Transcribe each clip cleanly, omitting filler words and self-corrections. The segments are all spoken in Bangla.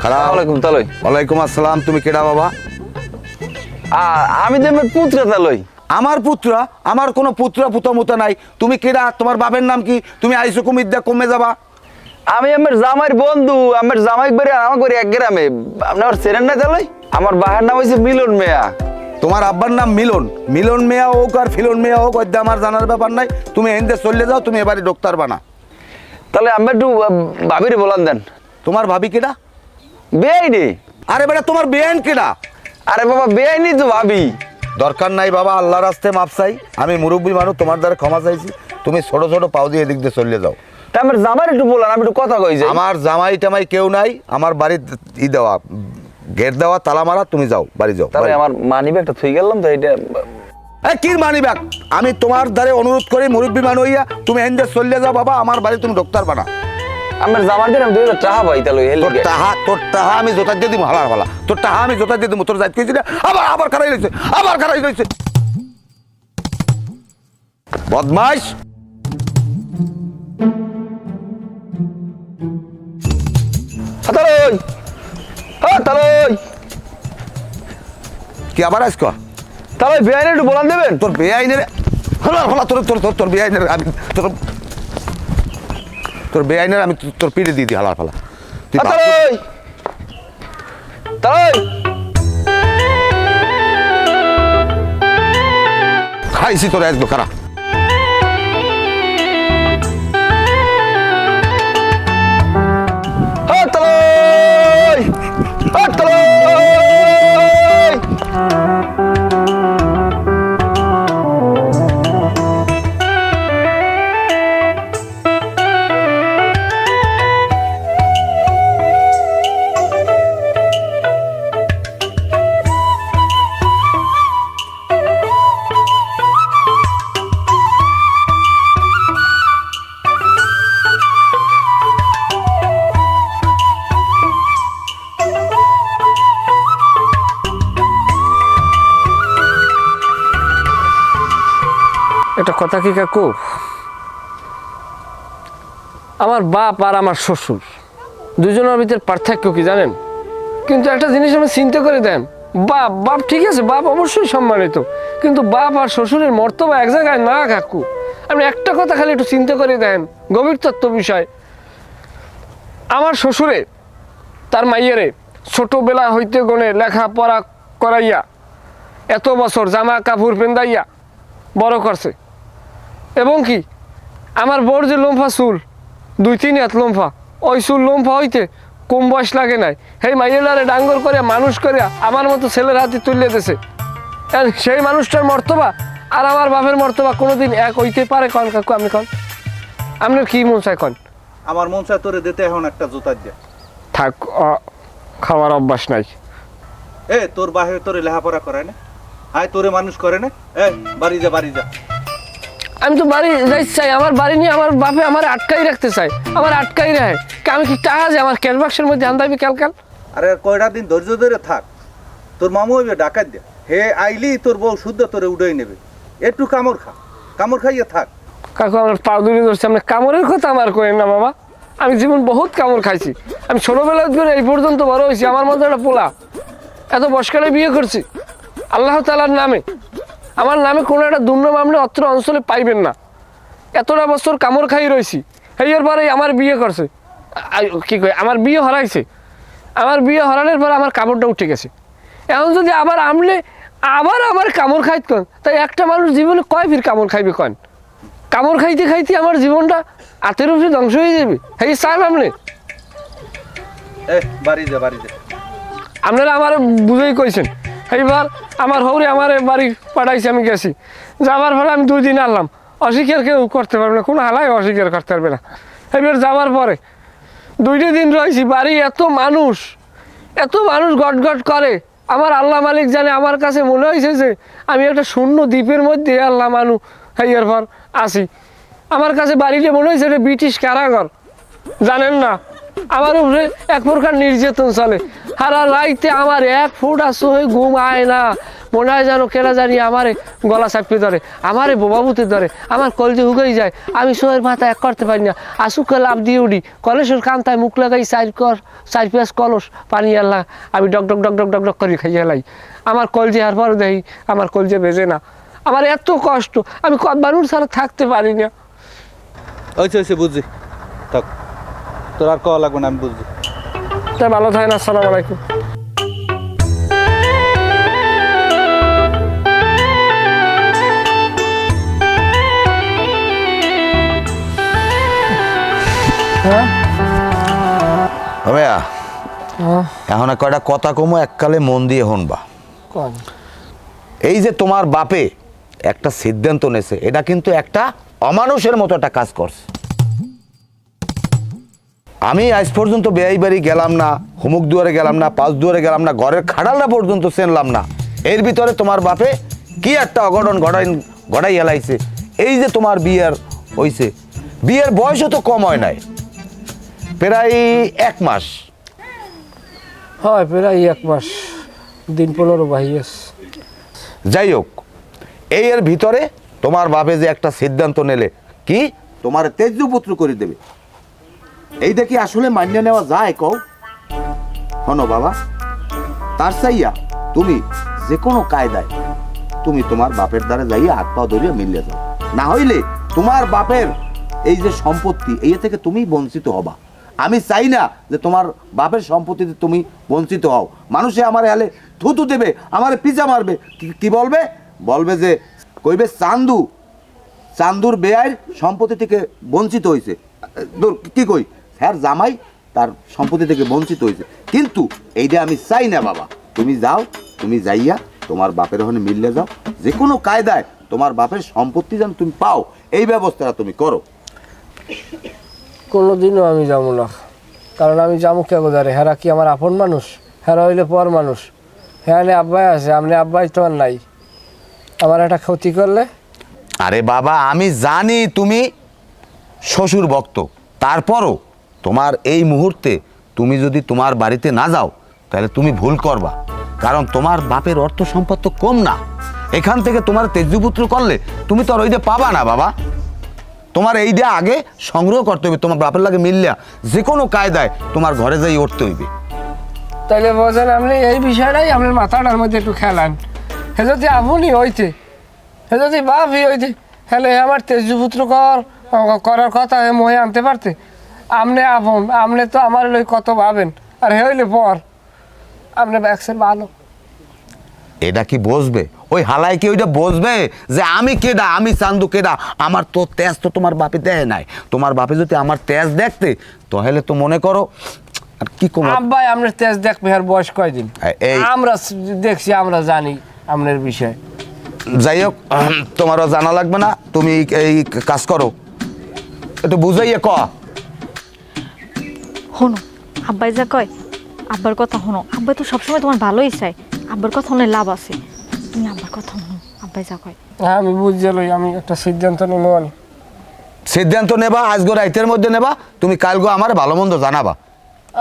খালামালাইকুম তালই। ওয়ালাইকুম আসসালাম। তুমি কেডা বাবা? আমি দেবের পুত্র তালই। আমার পুত্রা? আমার কোনো পুত্রা পুতমুতা নাই। তুমি কেডা? তোমার বাপের নাম কি? তুমি আইসো কুমিদ্দা কমে যাবা। আমি আমার জামাইয়ের বন্ধু। আমার জামাই বাড়ি আমার বাড়ি এক গ্রামে। আপনি আমার চেনেন না তালই? আমার বাবার নাম হয়েছে মিলন মিয়া। তোমার আব্বার নাম মিলন? মিলন মিয়া হোক আর ফিলন মিয়া হোক, ওইটা আমার জানার ব্যাপার নাই। তুমি এনদে চলে যাও, তুমি এবারে ডক্টর বানা। তাহলে আমি একটু ভাবিরে বলান দেন। তোমার ভাবি কেডা? বেআইনি। আরে বেটা, তোমার বেআইন কেডা? আরে বাবা বেআইনি তো ভাবি। দরকার নাই বাবা, আল্লাহর রাস্তে মাপ চাই। আমি মুরব্বী মানুষ, তোমার দ্বারা ক্ষমা চাইছি। তুমি ছোট ছোট পাও দিয়ে এদিক দিয়ে চলে যাও। তা আমার জামাই একটু বলান, আমি একটু কথা কই যাই। আমার জামাই টামাই কেউ নাই। আমার বাড়ির দেওয়া, গেট দেওয়া, তালা মারা। তুমি যাও, বাড়ি যাও। তাহলে আমার মানি ব্যাগটা থই গেলাম তো এটা। কি মানি ব্যাগ? আমি তোমার দ্বারে অনুরোধ করি, মুরব্বী মানুষ হইয়া তুমি এনদে চলে যাও বাবা। আমার বাড়ি তুমি ডক্টর বানা। আমার জামার দিন আমি 2000 টাকা পাই তাহলে তোর টাহা আমি জোতা দিয়ে দিব। হালার ফালা তোর টাহা আমি জোতা দিয়ে দিব। তোর যাইতে কইছি না, আবার খারাই রয়েছে, আবার খারাই রয়েছে। বদমাইশ। তালই। হ্যাঁ তালই। কি আবার আজকে? তাহলে বেআইনি একটু বলান দেবেন? তোর বেআইনের হালার ফালা তোর তোর তোর তোর বেআইনের আমি তোর বেআইনের আমি তোর পিঠে দিয়ে দিই। হালার ফালা তুই তালই। তালই। খাইছি তোর একদম খারাপ। হ্যাঁ তালই। হ্যাঁ তালই। একটা কথা কি কাকু, আমার বাপ আর আমার শ্বশুর দুজনের ভিতরে পার্থক্য কি জানেন? কিন্তু একটা জিনিস আমি চিন্তা করে দেন, বাপ ঠিক আছে, বাপ অবশ্যই সম্মানিত, কিন্তু বাপ আর শ্বশুরের মর্তবা এক জায়গায় না কাকু। আপনি একটা কথা খালি একটু চিন্তা করে দেন, গভীর তত্ত্ব বিষয়। আমার শ্বশুরে তার মাইয়েরে ছোটবেলা হইতে গনে লেখাপড়া করাইয়া এত বছর জামা কাপড় পেন্দাইয়া বড় করছে। এবং কি আমার বড় যে লম্ফা চুল 2-3 হাত লম্ফা, ওই চুল লম্ফা হইতে কম বয়স লাগে নাই। সেই মাইয়েলারে ডাঙ্গর করে মানুষ করে আমার মতো ছেলের হাতে তুলে দিয়েছে। সেই মানুষটার মর্তবা আর আমার বাপের মর্তবা কোনোদিন এক হইতে পারে? কন কাকু আপনি কন, আপনার কি মন চায় কন? আমার মন চায় তোরে দিতে এখন একটা জুতা দিয়া। থাক, খাওয়ার অভ্যাস নাই। তোর বাহিরে তোরে লেখাপড়া করায় না, আয় তোরে মানুষ করে না। বাড়ি যা, বাড়ি যা। আমি তো বাড়ি যাইতে চাই, আমার বাড়ি নিয়ে আমার বাপে আমার আটকাই রাখতে চাই, আমার আটকাই রাখে। আমি কি টাকা যে আমার ক্যাশ বাক্সের মধ্যে আনতাবি কাল। আরে কয়টা দিন ধৈর্য ধরে থাক, তোর মামু হইবে ডাকাত দিয়া। হে আইলি তোর বউ শুদ্ধ তোরে উড়াই নেবে। একটু কামড় খা, কামড় খাইয়ে থাক। কাকু আমার পা দূরে ধরছে, আপনি কামড়ের কথা আমার করেন না বাবা। আমি জীবন বহুত কামড় খাইছি, আমি ছোটবেলা করে এই পর্যন্ত বড় হয়েছি। আমার মতো একটা পোলা এত বয়সকালে বিয়ে করছি আল্লাহ তাআলার নামে। আমার নামে কোনো একটা দুর্নাম আপনি অত্র অঞ্চলে পাইবেন না। এতটা বছর কামড় খাই রয়েছি, এর পরে আমার বিয়ে করছে, কি কয় আমার বিয়ে হরাইছে। আমার বিয়ে হরানোর পর আমার কামড়টা উঠে গেছে। এখন যদি আবার আমলে আবার আমার কামড় খাইত কন, তাই একটা মানুষ জীবনে কয় ফির কামড় খাইবে কন? কামড় খাইতে খাইতে আমার জীবনটা হাতের উপরে ধ্বংস হয়ে যাবে। এই চান আপনি? বাড়ি যা, বাড়ি যা। আপনারা আমার বুঝেই কইছেন। এইবার আমার হৌরে আমার বাড়ি পাঠাইছে, আমি গেছি। যাবার পরে আমি 2 দিন আনলাম, অস্বীকার কেউ করতে পারবে না, কোনো হালাই অস্বীকার করতে পারবে না। এবার যাওয়ার পরে 2টা দিন রয়েছি, বাড়ি এত মানুষ গট গট করে। আমার আল্লাহ মালিক জানে, আমার কাছে মনে হয়েছে যে আমি একটা শূন্য দ্বীপের মধ্যে আল্লাহ মানু এর পর আসি। আমার কাছে বাড়িতে মনে হয়েছে এটা ব্রিটিশ কারাগার, জানেন না। আমার উপরে এক প্রকার নির্যাতন চলে। সারা রাইতে আমার 1 ফুট আসো হয়ে ঘুম আয় না, মনে হয় যেন কেনা জানি আমারে গলা চাপিয়ে ধরে, আমারে বোবাবুতে ধরে, আমার কলজে হুগেই যায়। আমি শোয়ের মাথা এক করতে পারি না, আসুকে লাভ দিয়ে উঠি, কলসের কান্তায় মুখ লাগাই 4 পেঁয়াজ কলস পানি আল্লাহ, আমি ডক ডক ডক ডক ডক ডক করে খাইয়ে লাই। আমার কলজে আর পরে দেখি আমার কলজে বেজে না। আমার এত কষ্ট, আমি মানুষ ছাড়া থাকতে পারি না। হয়েছে বুঝছি, থাক, তোর আর কওয়া লাগবে না, আমি বুঝছি। তাই ভালো থাকেন, আসসালামু আলাইকুম। হ্যাঁ ভাইয়া এখন কয়টা কথা কমো, এককালে মন দিয়ে হনবা। কোন এই যে তোমার বাপে একটা সিদ্ধান্ত নেছে, এটা কিন্তু একটা অমানুষের মতো একটা কাজ করছে। আমি আজ পর্যন্ত বেয়াই বাড়ি গেলাম না, হুমুক দুয়ারে গেলাম না, পাঁচ দুয়ারে গেলাম না, ঘরের খাড়ালটা পর্যন্ত চেনলাম না। এর ভিতরে তোমার বাপে কি একটা অঘটন ঘটাই এলাইছে। এই যে তোমার বিয়ের হইছে, বিয়ের বয়সও তো কম হয় নাই, প্রায় 1 মাস। হয় প্রায় 1 মাস, দিন 15 বাহিয়েস। যাই হোক, এর ভিতরে তোমার বাপে যে একটা সিদ্ধান্ত নিলে, কি তোমার তেজপুত্র করে দেবে, এইটা কি আসলে মান্য নেওয়া যায়? কও হনো বাবা, তার চাইয়া তুমি যে কোনো কায়দায় তুমি তোমার বাপের দ্বারা যাইয়া হাত পা ধরিয়া মিলিয়ে যাও, না হইলে তোমার বাপের এই যে সম্পত্তি এই থেকে তুমি বঞ্চিত হবা। আমি চাই না যে তোমার বাপের সম্পত্তিতে তুমি বঞ্চিত হও। মানুষে আমার হেলে থুতু দেবে, আমার পিজা মারবে, কি বলবে? বলবে যে কইবে চান্দুর বেয়ার সম্পত্তি থেকে বঞ্চিত হয়েছে। কি কই, স্যার জামাই তার সম্পত্তি থেকে বঞ্চিত হয়েছে। কিন্তু এইটা আমি চাই না বাবা। তুমি যাও, তুমি যাইয়া তোমার বাপের ওখানে মিললে যাও, যে কোনো কায়দায় তোমার বাপের সম্পত্তি যেন তুমি পাও, এই ব্যবস্থাটা তুমি করো। কোনোদিনও আমি যাবো না, কারণ আমি যাবো কে গোদারে? হেরা কি আমার আপন মানুষ? হেরা হইলে পর মানুষ। হ্যাঁ আব্বাই আছে, আপনি আব্বাই তো আর নাই। আমার একটা ক্ষতি করলে। আরে বাবা, আমি জানি তুমি শ্বশুর ভক্ত, তারপরও তোমার এই মুহূর্তে তুমি যদি তোমার বাড়িতে না যাও তাহলে তুমি ভুল করবা। কারণ তোমার বাপের অর্থ সম্পদ তো কম না। এখান থেকে তোমার তেজপুত্র করলে তুমি তো আর ওইটা পাবা না বাবা। তোমার এইটা আগে সংগ্রহ করতে হবে, তোমার বাপের লাগে মিললা যে কোনো কায়দায় তোমার ঘরে যাই উঠতে হইবে। তাইলে বোঝেন, আপনি এই বিষয়টাই আপনার মাথাটার মধ্যে একটু খেলান। হে যদি আপনি হইতে, হে যদি বাপই হইতে, হলে আমার তেজপুত্র করার কথা হে মহে আনতে পারতে। আপনি আপন, আপনি তো আমার লই কত ভাবেন, আর হে হইলে পর। আপনি ব্যাগসের ভালো। এটা কি বসবে? ওই হালাই কি ওইটা বসবে যে আমি কেডা, আমি চান্দু কেডা? আমার তো তেজ তো তোমার বাপে দেয় নাই। তোমার বাপে যদি আমার তেজ দেখতে তাহলে তো মনে করো আর কি কম। আব্বাই আপনার তেজ দেখবে, আর বয়স কয়দিন? আমরা দেখছি, আমরা জানি আপনার বিষয়। যাই হোক, তোমারও জানা লাগবে না, তুমি এই কাজ করো, একটু বুঝাইয়া ক। শোনো, আব্বাই যা কয় আব্বার কথা শোনো। আব্বাই তো সবসময় তোমার ভালোই চায়, আব্বার কথা অনেক লাভ আছে। তুমি আব্বার কথা শোনো, আব্বাই যা কয়। হ্যাঁ আমি বুঝতে লই, আমি একটা সিদ্ধান্ত নেব। সিদ্ধান্ত নেবা আজগো রাইতের মধ্যে নেবা, তুমি কালগো আমার ভালো মন্দ জানাবা।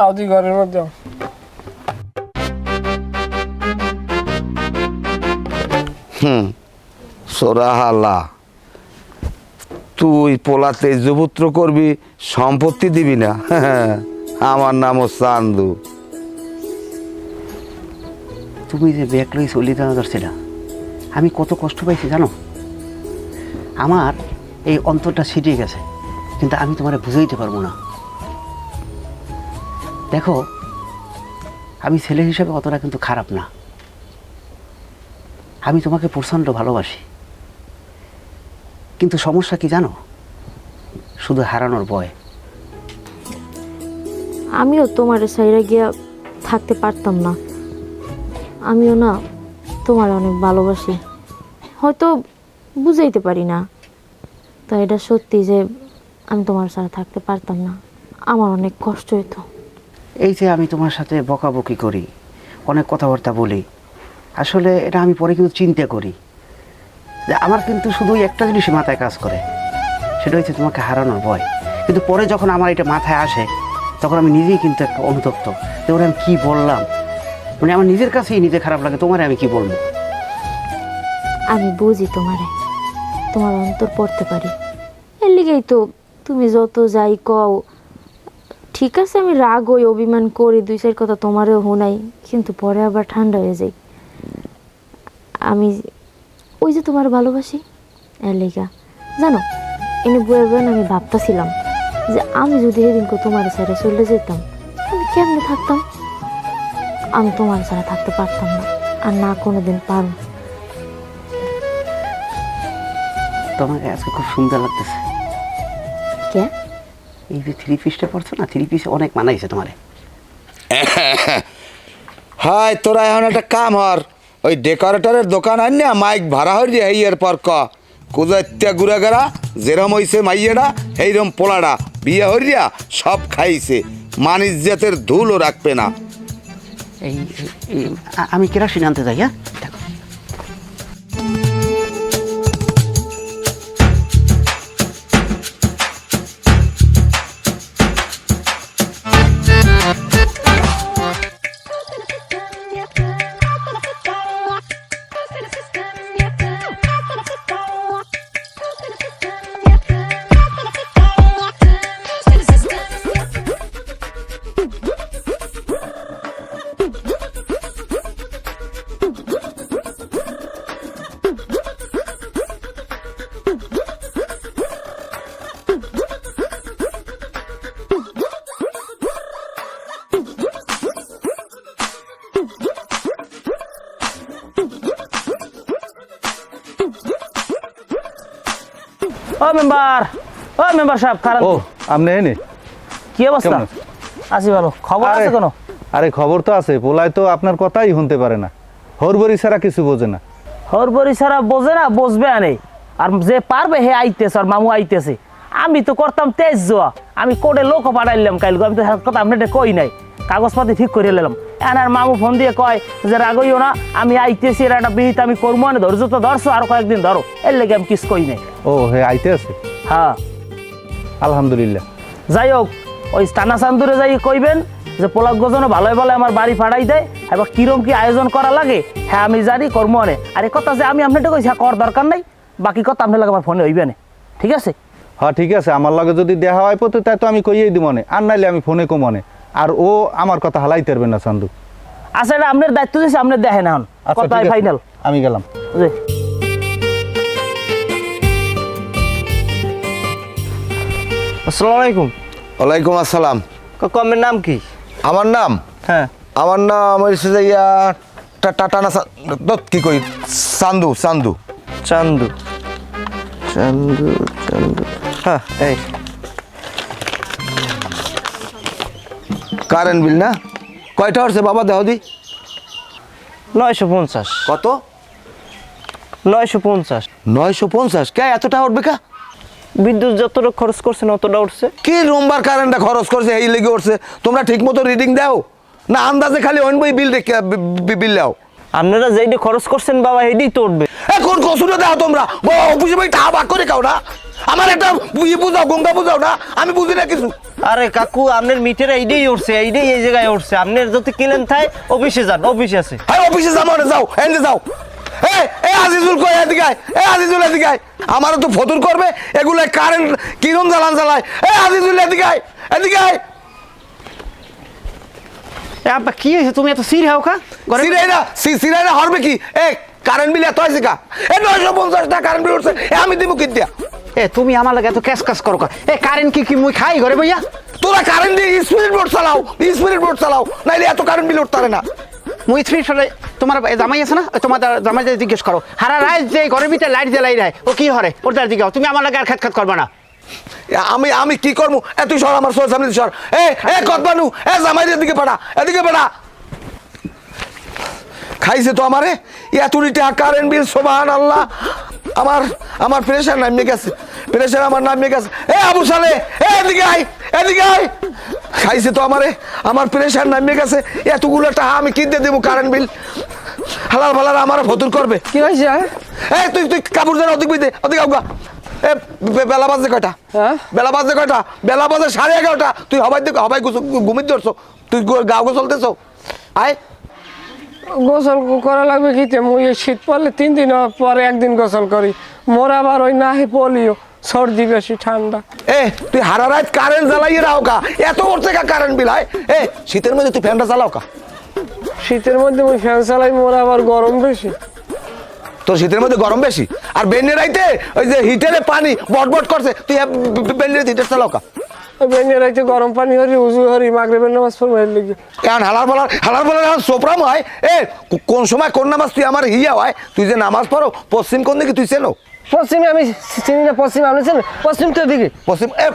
আউদি ঘরের মধ্যে। সোরাহাল্লা, তুই পোলা তেজপুত্র করবি, সম্পত্তি দিবি না? আমার নামও চান্দু। তুমি যে ব্যাগ লই চলি যাওয়া যাচ্ছিল, আমি কত কষ্ট পাইছি জানো? আমার এই অন্তরটা ছিটিয়ে গেছে, কিন্তু আমি তোমারে বুঝাইতে পারবো না। দেখো, আমি ছেলে হিসেবে অতটা কিন্তু খারাপ না। আমি তোমাকে প্রচণ্ড ভালোবাসি, কিন্তু সমস্যা কি জানো? শুধু হারানোর ভয়। আমিও তোমার সাইডে গিয়া থাকতে পারতাম না। আমিও না তোমার অনেক ভালোবাসি, হয়তো বুঝাইতে পারি না। তো এটা সত্যি যে আমি তোমার সাথে থাকতে পারতাম না, আমার অনেক কষ্ট হইতো। এই যে আমি তোমার সাথে বকাবকি করি, অনেক কথাবার্তা বলি, আসলে এটা আমি পরে কিন্তু চিন্তা করি যে আমার কিন্তু শুধু একটা জিনিসই মাথায় কাজ করে, সেটা হচ্ছে তোমাকে হারানোর ভয়। কিন্তু পরে যখন আমার এটা মাথায় আসে, তখন আমি নিজেই কিন্তু একটা অনুতপ্ত যে ওরা আমি কী বললাম। মানে আমার নিজের কাছেই নিজে খারাপ লাগে, তোমারে আমি কি বলবো। আমি বুঝি তোমার অন্তর পড়তে পারি। এর লিগেই তো তুমি যত যাই কও, ঠিক আছে আমি রাগ হই, অভিমান করি, দুই চার কথা তোমারও শোনাই, কিন্তু পরে আবার ঠান্ডা হয়ে যাই। আমি ওই যে তোমার ভালোবাসি, এর লিগা জানো এনে বয়ে বয়ে আমি ভাবতেছিলাম যে আমি যদি সেদিনকে তোমার ছেড়ে চলে যেতাম আমি কেমনে থাকতাম। আমি তোমার ছাড়া থাকতে পারতাম না, আর না কোনোদিন পারব। তোমাকে আজকে খুব সুন্দর লাগতেছে। কে? এই যে থ্রি পিসটা পড়ছো না, থ্রি পিস অনেক মানাইছে তোমারে। হাই তোরা এখন একটা কাম হর, ওই ডেকোরেটরের দোকান আন না, মাইক ভাড়া হরি এই এরপর কুজাত্যা ঘুরে গেরা যেরম হইছে মাইয়েরা এইরম পোলাটা বিয়ে হরিয়া সব খাইছে, মানিস জাতের ধুলও রাখবে না। আমি কেরাসিন আনতে যাই। হ্যাঁ দেখো ও মেম্বার সাহেব খারাপ। ও আপনি এনে কি অবস্থা? কেমন আছেন? আছি ভালো। খবর আছে আরে- কোনো? আরে খবর তো আছে, পোলায় তো আপনার কথাই শুনতে পারে না, হরবরি ছাড়া কিছু বোঝে না। হরবরি ছাড়া বোঝে না, বসবে আনে। আর যে পারবে হে আইতেছে, আর মামু আইতেছে। আমি তো করতাম তেজ জোয়া, আমি কোর্টে লোক পাঠাইলাম কাল, আমি তো কথা আপনাদের কই নাই, কাগজপাতি ঠিক করে নিলাম। আর মামু ফোন দিয়ে কয় যে রাগইও না, আমি আইতেছি, এর একটা বিহিত আমি করবো, না ধৈর্য তো ধরছো, আর কয়েকদিন ধরো, এর লেগে আমি কিছু কই নাই। ও হে আইতে আছে, হ্যাঁ আলহামদুলিল্লাহ। যাই হোক, ওই টানা চান্দুরে যাই কইবেন যে পোলাক গজনে ভালোই ভালো আমার বাড়ি ফাড়াই দেয়, এবার কিরম কি আয়োজন করা লাগে হ্যাঁ আমি জানি কর্ম আনে। আর এ কথা যে আমি আপনাকে কইছি হ্যাঁ কর দরকার নাই, বাকি কথা আপনার লাগে আমার ফোনে হইবে না, ঠিক আছে? হ্যাঁ ঠিক আছে, আমার লগে যদি দেখা হয় পথে তাই তো আমি কইয়েই দিব মনে, আর নাইলে আমি ফোনে কো মনে। আর ও আমার কথা হালাইতে পারবে না চান্দু। আচ্ছা এটা আপনার দায়িত্ব দিয়েছে, আপনি দেখেন এখন আচ্ছা, কথা ঠিক আছে, ফাইনাল। আমি গেলাম। আসসালামু আলাইকুম। ওয়ালাইকুম আসসালাম। কমের নাম কি? আমার নাম হ্যাঁ আমার নাম হয়েছে যে টাটানা কি কই চান্দু চান্দু চান্দু চান্দু চান্দু। হ্যাঁ এই কারেন্ট বিল না কয়টা হচ্ছে বাবা দেহ দি? 950। কত? 950। 950? কে এতটা উঠবে কা? বিদ্যুৎ যতটা খরচ করছেন অতটা উঠছে। কি রোমবার কারেন্টটা খরচ করছে এই লেগে উঠছে? তোমরা ঠিক মতো রিডিং দাও না আন্দাজে খালি অনবই বিল দাও? আপনারা যেইটা খরচ করছেন বাবা এইটাই তো উঠবে। এখন কসুরে দাও তোমরা, অফিসে ভাই টাকা ভাগ করে খাও না? আমার একটা বুঝাও, গঙ্গা বুঝাও না, আমি বুঝি না কিছু। আরে কাকু আপনার মিটার এইটাই উঠছে, এইটাই এই জায়গায় উঠছে। আপনার যদি কিলেন থাই অফিসে যান, অফিসে আছে। হ্যাঁ অফিসে যাবো না, যাও এনে যাও। এ আজিজুল কই এদিকে আয়, আজিজুল এদিকে আয়। আমারও তো ফতুর করবে এগুলো, কারেন্ট কিরম জ্বালান জ্বালায়। আজিজুল এদিকে আয়, এদিকে আয়। আব্বা কি হয়েছে, তুমি এত সির হাও কা? সিরাইনা হরবে কি? কারেন্ট বিল এত হয়েছে কা? 950 টাকা কারেন্ট বিল উঠছে, আমি দিব কি দিয়া? তুমি আমার লাগে এত ক্যাশ ক্যাশ করো কা? কারেন্ট কি মুই খাই ঘরে ভাইয়া? তোরা কারেন্ট দিয়ে স্পিরিট বোর্ড চালাও, স্পিরিট বোর্ড চালাও, নাইলে এত কারেন্ট বিল উঠতে পারে না। মুই স্পিড ফেলে তোমার জামাই আছে না, তোমার জামাই জিজ্ঞেস করো। হারা রাত যে ঘরের ভিতরে লাইট জ্বালাই রায়, ও কি হরে ওর তার জিজ্ঞাসা। তুমি আমার লাগে আর খেত করবা না। আমি কি করবো? তুই সর আমার সোর সামনে সর। কতবানু জামাইয়ের দিকে পাঠা, এদিকে পাঠা। খাইছে তো আমারে এতুরি টাকা কারেন্ট বিল, সুবহানাল্লাহ। আমার প্রেশার নামিয়ে গেছে, প্রেশার আমার নামিয়ে গেছে। আবু সালে এদিকে আয়, এদিকে আয়। খাইছে তো আমারে, আমার প্রেশার নামিয়ে গেছে। এতগুলো টাকা আমি কিনতে দেবো কারেন্ট বিল? হালাল ভালাল আমার ফতুর করবে। কি হয়েছে? তুই কাপড় যেন অধিক বিদে অধিক আউগা। বেলা বাজে কয়টা? বেলা বাজে কয়টা? বেলা বাজে 11:30। তুই হবাই ঘুমিয়ে ধরছো, তুই গাও চলতেছ। আয় গোসল করা লাগবে কিতে মুই এই শীত পড়লে 3 দিন পরে একদিন গোসল করি মোর আবার ওই নাহি পোলিও সর্দি বেশি ঠান্ডা এ তুই হারা রাত কারেন্ট জ্বালাইয়ে রাও কা এত করছে কা কারেন্ট বিল হয় এ শীতের মধ্যে তুই ফ্যানটা চালাও কা শীতের মধ্যে মুই ফ্যান চালাই মোর আবার গরম বেশি তোর শীতের মধ্যে গরম বেশি আর বেন্যে রাইতে ওই যে হিটারে পানি বটবট করছে তুই বেন্যে হিটার চালাও কা বেনে রাইতে গরম পানি হরি উজু হরি মাগরিবের নামাজ পড়বার লাগি এখন হালার বলার এখন সোপরাম হয় এ কোন সময় কোন নামাজ তুই আমার হিয়া হয় তুই যে নামাজ পড়ো পশ্চিম কোন দিকে তুই চেনো পশ্চিমে আমি চিনি না পশ্চিম আপনি চেনেন পশ্চিম তো দিকে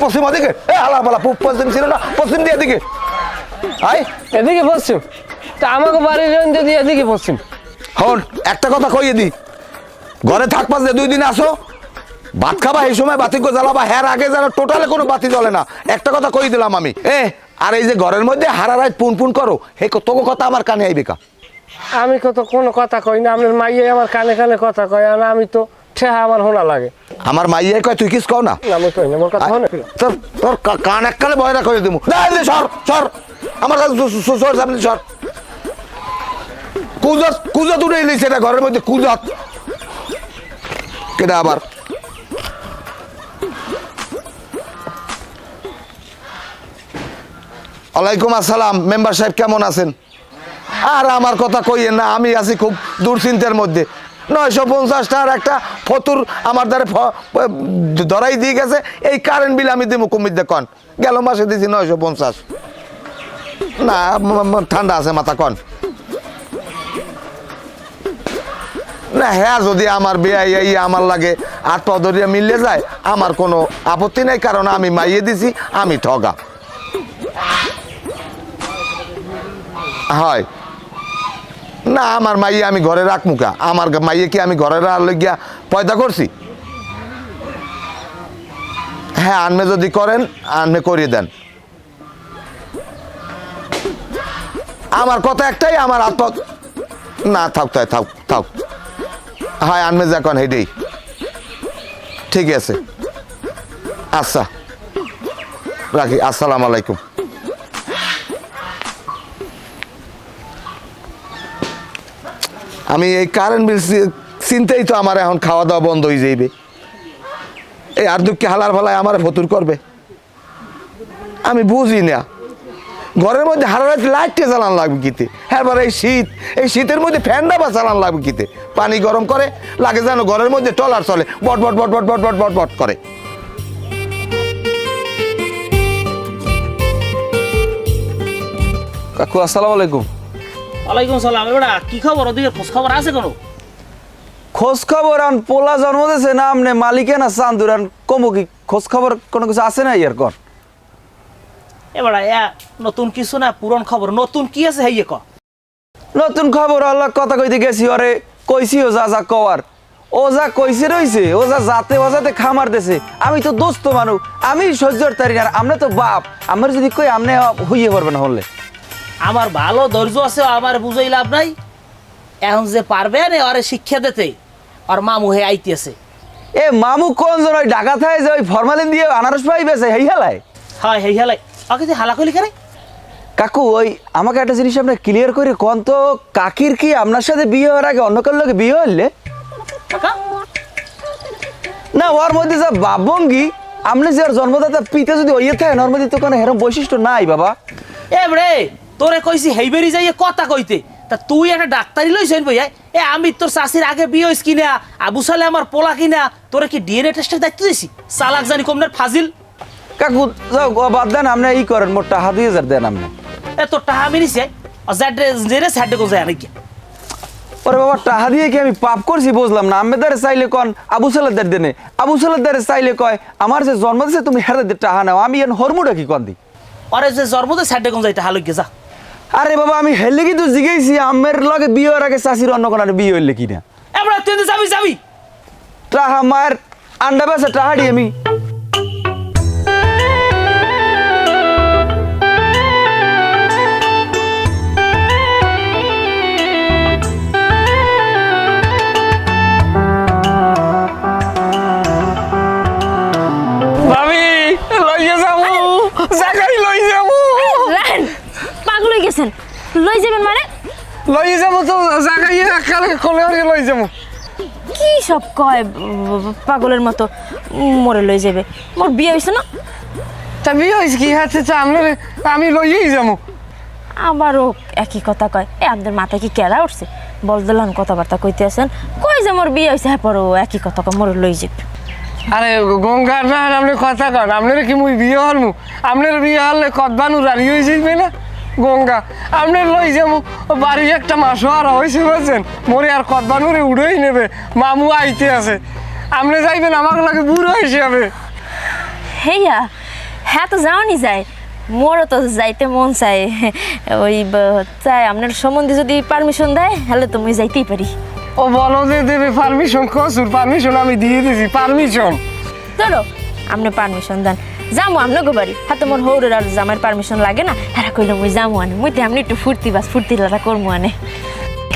পশ্চিম ওদিকে এ হালার বলা পশ্চিম ছিল না পশ্চিম দিয়ে দিকে আয় এদিকে পশ্চিম তা আমাকে বাড়ির যদি এদিকে পশ্চিম হন একটা কথা কইয়ে দি ঘরে থাকবা যে 2 দিন আসো ভাত খাবা এই সময় বাতি কো জ্বালাবা হ্যার আগে যেন টোটালে কোনো বাতি জ্বলে না একটা কথা কই দিলাম আমি আর এই যে ঘরের মধ্যে হারা রাত পুন করো হে তোকে কথা আমার কানে আইবে কা আমি কত কোনো কথা কই না আপনার মাইয়ে আমার কানে কানে কথা কয় আর আমি তো ঠেহা আমার হোনা লাগে আমার মাইয়ে কয় তুই কিস কও না আমি কই না মোর কথা হয় না তোর তোর কান এককালে বয়রা করে দিমু না এই সর আমার কাছে সর সামনে সর কুজত উঠে এলিস এটা ঘরের মধ্যে কুজত কেডা আবার ওয়ালাইকুম আসসালাম মেম্বার সাহেব কেমন আছেন আর আমার কথা কইয়েন না আমি আছি খুব দুশ্চিন্তার মধ্যে 950 টাকার একটা ফতুর আমার দ্বারা ধরাই দিয়ে গেছে এই কারেন্ট বিল আমি দেবো কমিতে কন গেল মাসে দিয়েছি 950 না ঠান্ডা আছে মাথা কন না হ্যাঁ যদি আমার বেআই আমার লাগে হাত পা ধরিয়া মিললে যায় আমার কোনো আপত্তি নাই কারণ আমি মাইয়ে দিছি আমি ঠগা হয় না আমার মাইয়ে আমি ঘরে রাখমু কা আমার মাইয়ে কি আমি ঘরে গিয়া পয়দা করছি হ্যাঁ আনমে যদি করেন আনমে করিয়ে দেন আমার কথা একটাই আমার হাত পা না থাক হয় আনমে যা কন হেডেই ঠিক আছে আচ্ছা রাখি আসসালামু আলাইকুম আমি এই কারেন্ট বিল চিন্তাই তো আমার এখন খাওয়া দাওয়া বন্ধ হয়ে যাইবে এই আর দুঃখে হালার ফালায় আমার ফতুর করবে আমি বুঝি না ঘরের মধ্যে হারারাত লাইটটা জ্বালান লাগবে কিতে হ্যাঁ এই শীতের মধ্যে ফ্যানটা বা চালান লাগবে কিতে পানি গরম করে লাগে যেন ঘরের মধ্যে টলার চলে বট বট বট বট বট বট বট বট করে কাকু আসসালামু আলাইকুম ওয়ালাইকুম সালাম এবারে কি খবর ওদিকে খোঁজ খবর আছে কোনো খোঁজ খবর আন পোলা জন্ম দিয়েছে না আমনে মালিকে না চান্দুর আন কমু কি খোঁজ খবর কোনো কিছু আছে না ইয়ার কর এবারে নতুন কিছু না পুরন খবর নতুন কি আছে হেইয়ে ক নতুন খবর আল্লাহ কথা কইতে গেছি ওরে কইছি ও যা কওয়ার ও যা কইছে রইছে ও যা যাতে বাজাতে খামার দেছে আমি তো দোস্ত মানুষ আমি সহ্যর তারি না আমরা তো বাপ আমার যদি কই আমনে হইয়ে পারবে না হলে আমার ভালো ধৈর্য আছে আমার বুঝাই লাভ নাই এখন যে পারবে না আরে শিক্ষা দিতে আর মামু হে আইতেছে এ মামু কোন জন ওই ঢাকা থাকে যে ওই ফরমালিন দিয়ে আনারস পাই বেছে হেই হেলায় হয় হেই হেলাই ওকে যে হালাকলি করে কাকু ওই আমাকে একটা জিনিস আপনি ক্লিয়ার করে কোন তো কাকির কি আপনার সাথে বিয়ে হওয়ার আগে অন্য কারোর লোকে বিয়ে হইলে কাকা না ওর মধ্যে যা বাবঙ্গি আপনি যে ওর জন্মদাতা পিতা যদি ওইয়ে থাকে ওর মধ্যে তো কোনো হেরম বৈশিষ্ট্য নাই বাবা এ রে তোরে কইছি হেইবেরি যাইয়ে কথা কইতে তা তুই একটা ডাক্তারি লইছেন ভাইয়া আমি তোর চাষির আগে বিয়ে হইস কিনা আবু সালে আমার পোলা কিনা তোরে কি ডিএনএ টেস্টের দায়িত্ব দিছি চালাক জানি কমনের ফাজিল কাকু যাও বাদ দেন আপনি ই করেন মোট টাকা 2000 দেন আপনি তোর টাকা আমি নিছি জেরে সাইডে কোন যায় নাকি ওরে বাবা টাকা দিয়ে কি আমি পাপ করছি বুঝলাম না আম্মেদারে চাইলে কন আবু সালেদার দেনে আবু সালেদারে চাইলে কয় আমার যে জন্ম দিছে তুমি হেরে টাকা নাও আমি এন হরমুটা কি কন দি আরে যে জন্মতে সাইডে কোন যাইতে হালুকে যা আরে বাবা আমি হেলে কিন্তু জিগাইছি আম্মের লগে বিয়ে হওয়ার আগে চাষির অন্য কোনো বিয়ে হইলে কিনা এবার তুই যাবি টাকা মায়ের আন্ডা বেসে টাকা দি আমি ভাবি লইয়ে যাবো জায়গায় লই যাবো রাহেন পাগল হয়ে গেছেন লই যাবেন মানে লই যাবো তো জায়গায় একালে কোলে হয়ে লই যাবো। কি সব কয় পাগলের মতো, মরে লই যাবে? মোর বিয়ে হয়েছে না? তা বিয়ে হয়েছে কি হাতে আমি লইয়েই যাবো। আবারও একই কথা কয়। আপনাদের মাথায় কি কেরা উঠছে? বল দিলাম কথাবার্তা কইতে আছেন, কই যে মোর বিয়ে হয়েছে, হ্যাঁ পরও একই কথা কয়, মোরে লই যাবে। আরে গঙ্গার না আপনি কথা কন, আপনার কি মুই বিয়ে হলমু? আপনার বিয়ে হলে কদবানুর আর হয়ে যাইবে না গঙ্গা? আপনার লই যাবো বাড়ি একটা মাস আর হয়েছে বলছেন, মরে আর কদবানুরে উড়েই নেবে, মামু আইতে আছে। আপনি যাইবেন আমার লাগে বুড়ো হিসাবে। হেয়া, হ্যাঁ তো যাওয়ানি যায়, মোরও তো যাইতে মন চাই। ওই চাই আপনার সম্বন্ধে যদি পারমিশন দেয় তাহলে তো মুই যাইতেই পারি। ও বলো যে দেবে পারমিশন, কসুর পারমিশন আমি দিয়ে দিছি পারমিশন। ধরো আপনি পারমিশন দেন, যামু আপনাকে বাড়ি। হাতে মোর হৌরের আর জামার পারমিশন লাগে না, হ্যাঁ কইলে মুই যামু আনে, মুই তো আপনি একটু ফুর্তি লাটা করবো আনে।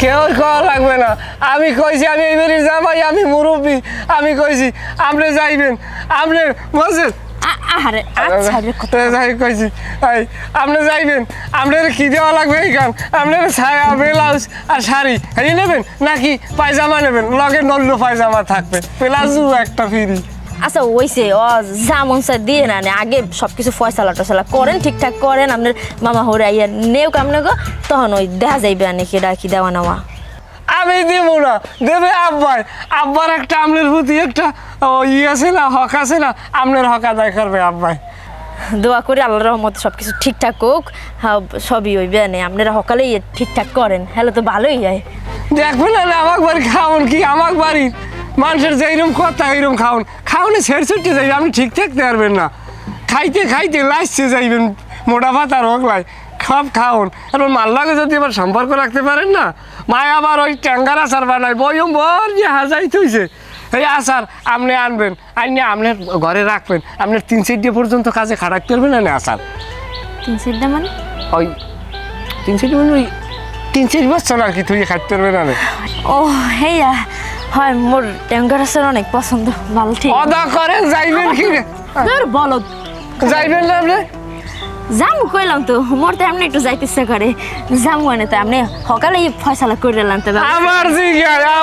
কেউ খাওয়া লাগবে না, আমি কইছি আমি এইবারই জামাই, আমি মুরব্বী, আমি কইছি আপনি যাইবেন। আপনি বলছেন আহারে আচ্ছা রে, কথা যাই কইছি আপনি যাইবেন। আপনার কি দেওয়া লাগবে এইখান? আপনার ছায়া, ব্লাউজ আর শাড়ি এই নেবেন নাকি পায়জামা নেবেন? লগে নল্লু পায়জামা থাকবে, প্লাজও একটা ফ্রি। আচ্ছা ওইসে ও যেমন স্যার দিয়ে না আগে সব কিছু ফয়সালা টয়সালা করেন, ঠিকঠাক করেন। আপনার মামা হরে আইয়া নেও কামনে গো, তখন ওই দেখা যাইবে আনে কি ডাকি দেওয়া নেওয়া। আমি দেব না, দেবে আব্বাই। আব্বার একটা আমনের প্রতি একটা আছে না, হক আছে না, আমনের হক আদায় করবে আব্বাই। দোয়া করি আল্লাহর রহমতে সব কিছু ঠিকঠাক হোক, হ্যাঁ সবই হইবে আনে। আপনারা সকালেই ঠিকঠাক করেন, হ্যালো তো ভালোই হয়। দেখবেন না আমার বাড়ি খাওন কি, আমার বাড়ির মানুষের যেরকম কথা এইরকম খাওন, খাওনে ছেড়ে ছুটতে যাইবে, আপনি ঠিক থাকতে পারবেন না। খাইতে খাইতে লাইসে যাইবেন, মোটা পাতার হোক লাই সব খাওন। এবার মাল্লাকে যদি এবার সম্পর্ক রাখতে পারেন না, মায় আবার ওই ট্যাঙ্গার আচার বানায় বয়ম বর যে হাজাই থইছে, এই আচার আপনি আনবেন, আনিয়ে আপনার ঘরে রাখবেন। আপনার 3-4 দিন পর্যন্ত কাজে খাটাতে পারবেন না আচার। 3-4 মানে ওই 3-4 মানে ওই 3-4 বছর আর কি তুই খাটতে পারবেন না। ও হেয়া, হয় মোর ট্যাঙ্গার আচার অনেক পছন্দ, ভালো ঠিক। অদা করেন যাইবেন কি বলো যাইবেন না আপনি? যামু কইলাম তো, মোর তো এমনি একটু যাইতে ইচ্ছা করে, যামু আনে। তো আপনি সকালে ফয়সালা করে দিলাম। তবে আবার জিজ্ঞাসা